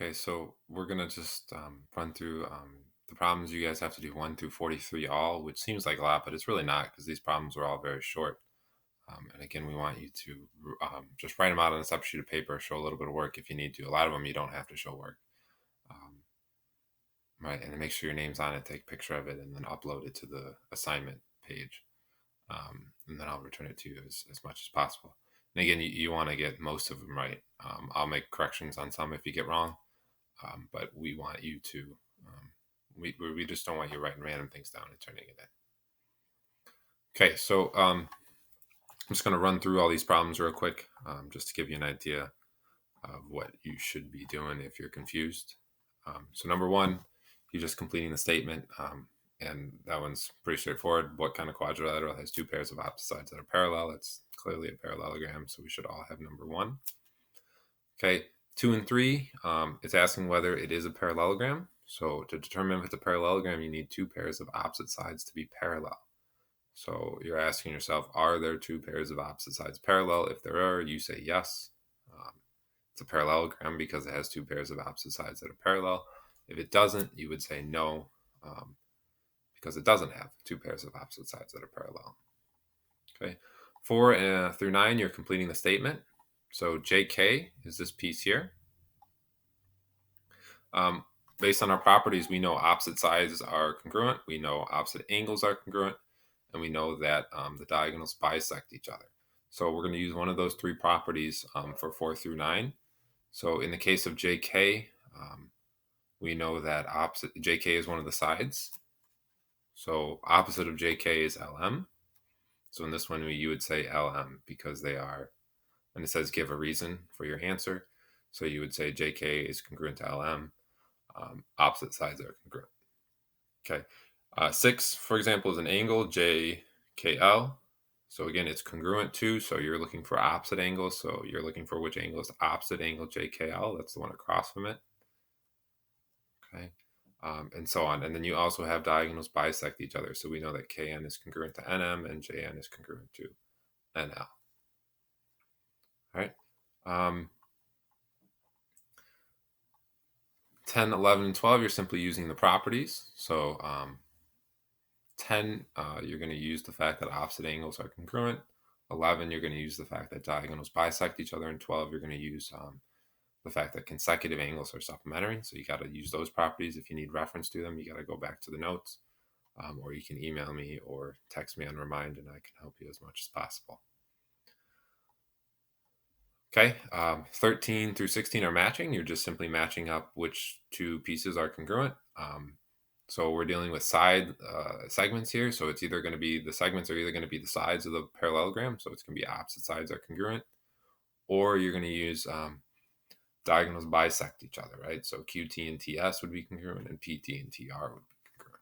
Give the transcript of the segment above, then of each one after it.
Okay, so we're gonna just run through the problems you guys have to do 1 through 43 all, which seems like a lot, but it's really not because these problems are all very short. And again, we want you to just write them out on a separate sheet of paper, show a little bit of work if you need to. A lot of them you don't have to show work, um, right? And then make sure your name's on it, take a picture of it, and then upload it to the assignment page. And then I'll return it to you as much as possible. And again, you want to get most of them right. I'll make corrections on some if you get wrong. But we want you to, we just don't want you writing random things down and turning it in. Okay, so I'm just going to run through all these problems real quick, just to give you an idea of what you should be doing if you're confused. So number one, you're just completing the statement, and that one's pretty straightforward. What kind of quadrilateral has two pairs of opposite sides that are parallel? It's clearly a parallelogram, so we should all have number one. Okay, 2 and 3, it's asking whether it is a parallelogram. So to determine if it's a parallelogram, you need two pairs of opposite sides to be parallel. So you're asking yourself, are there two pairs of opposite sides parallel? If there are, you say yes. It's a parallelogram because it has two pairs of opposite sides that are parallel. If it doesn't, you would say no, because it doesn't have two pairs of opposite sides that are parallel. Okay, 4 through 9, you're completing the statement. So JK is this piece here. Based on our properties, we know opposite sides are congruent, we know opposite angles are congruent, and we know that the diagonals bisect each other. So we're going to use one of those three properties for 4 through 9. So in the case of JK, we know that opposite JK is one of the sides. So opposite of JK is LM. So in this one, you would say LM because they are, and it says give a reason for your answer. So you would say JK is congruent to LM. Opposite sides are congruent. Okay. 6, for example, is an angle, JKL. So again, it's congruent to, so you're looking for opposite angles. So you're looking for which angle is opposite angle JKL. That's the one across from it. Okay. And so on. And then you also have diagonals bisect each other. So we know that KN is congruent to NM and JN is congruent to NL. All right. 10, 11, and 12, you're simply using the properties. So 10, you're going to use the fact that opposite angles are congruent. 11, you're going to use the fact that diagonals bisect each other. And 12, you're going to use the fact that consecutive angles are supplementary. So you got to use those properties. If you need reference to them, you got to go back to the notes. Or you can email me or text me on Remind, and I can help you as much as possible. Okay, 13 through 16 are matching. You're just simply matching up which two pieces are congruent. So we're dealing with side segments here. So it's either going to be, the segments are either going to be the sides of the parallelogram. So it's going to be opposite sides are congruent, or you're going to use diagonals bisect each other, right? So QT and TS would be congruent, and PT and TR would be congruent.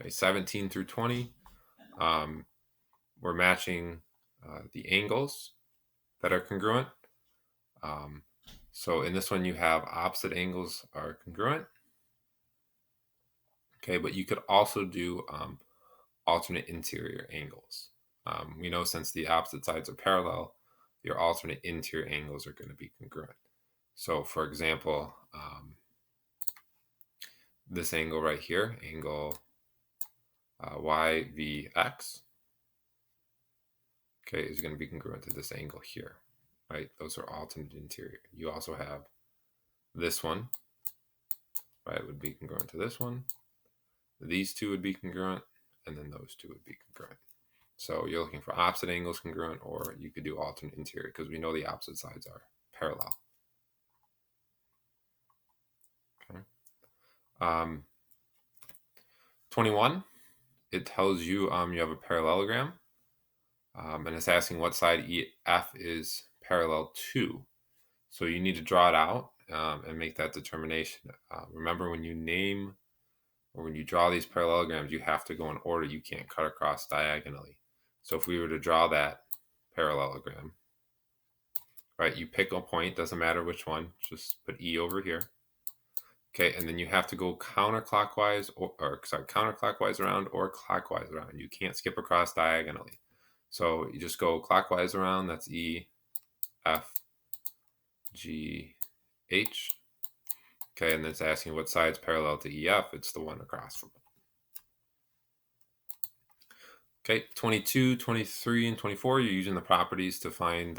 Okay, 17 through 20, we're matching the angles that are congruent. So in this one, you have opposite angles are congruent. Okay, but you could also do alternate interior angles. We know since the opposite sides are parallel, your alternate interior angles are going to be congruent. So for example, this angle right here, angle YVX, okay, is going to be congruent to this angle here, right? Those are alternate interior. You also have this one, right, would be congruent to this one. These two would be congruent, and then those two would be congruent. So you're looking for opposite angles congruent, or you could do alternate interior because we know the opposite sides are parallel. Okay. 21, it tells you you have a parallelogram, and it's asking what side EF is parallel to. So you need to draw it out and make that determination. Remember, when you name or when you draw these parallelograms, you have to go in order. You can't cut across diagonally. So if we were to draw that parallelogram, right, you pick a point, doesn't matter which one, just put E over here. Okay, and then you have to go counterclockwise counterclockwise around or clockwise around. You can't skip across diagonally. So you just go clockwise around, that's E, F, G, H. Okay, and then it's asking what side's parallel to EF. It's the one across from it. Okay, 22, 23, and 24, you're using the properties to find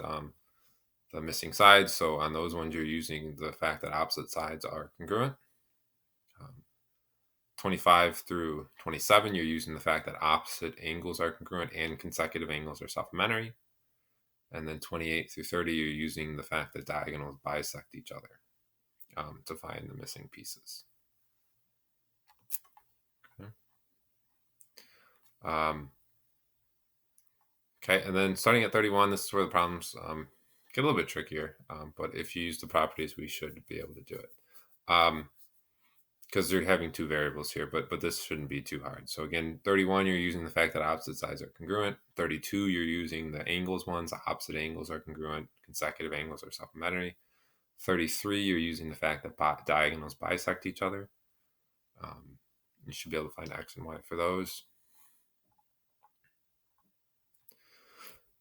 the missing sides. So on those ones, you're using the fact that opposite sides are congruent. 25 through 27, you're using the fact that opposite angles are congruent and consecutive angles are supplementary. And then 28 through 30, you're using the fact that diagonals bisect each other to find the missing pieces. Okay. Okay, and then starting at 31, this is where the problems get a little bit trickier. But if you use the properties, we should be able to do it. Because they're having two variables here, but this shouldn't be too hard. So again, 31, you're using the fact that opposite sides are congruent. 32, you're using the angles ones. Opposite angles are congruent. Consecutive angles are supplementary. 33, you're using the fact that diagonals bisect each other. You should be able to find X and Y for those.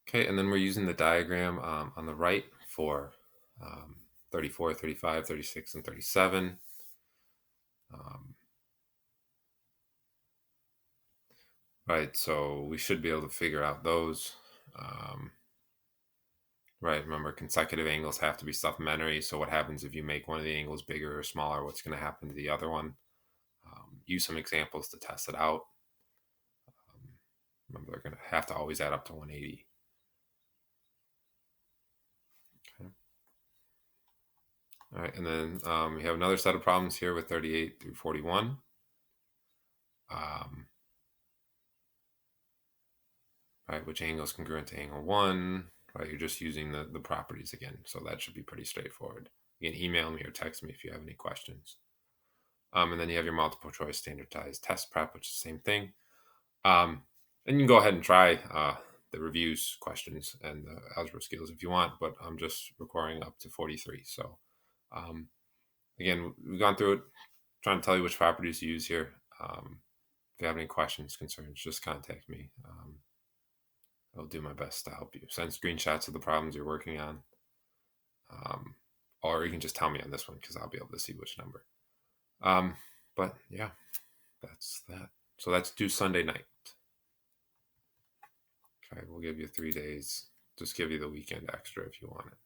Okay, and then we're using the diagram on the right for 34, 35, 36, and 37. Right, so we should be able to figure out those. Right, remember consecutive angles have to be supplementary. So what happens if you make one of the angles bigger or smaller? What's going to happen to the other one? Use some examples to test it out. Remember, they're going to have to always add up to 180. Okay. All right, and then we have another set of problems here with 38 through 41. Right, which angle is congruent to angle 1? Right, you're just using the properties again, so that should be pretty straightforward. You can email me or text me if you have any questions. And then you have your multiple choice standardized test prep, which is the same thing. And you can go ahead and try the reviews questions and the algebra skills if you want, but I'm just requiring up to 43. So again, we've gone through it, trying to tell you which properties to use here. If you have any questions, concerns, just contact me. I'll do my best to help you. Send screenshots of the problems you're working on. Or you can just tell me on this one because I'll be able to see which number. But yeah, that's that. So that's due Sunday night. Okay, we'll give you 3 days. Just give you the weekend extra if you want it.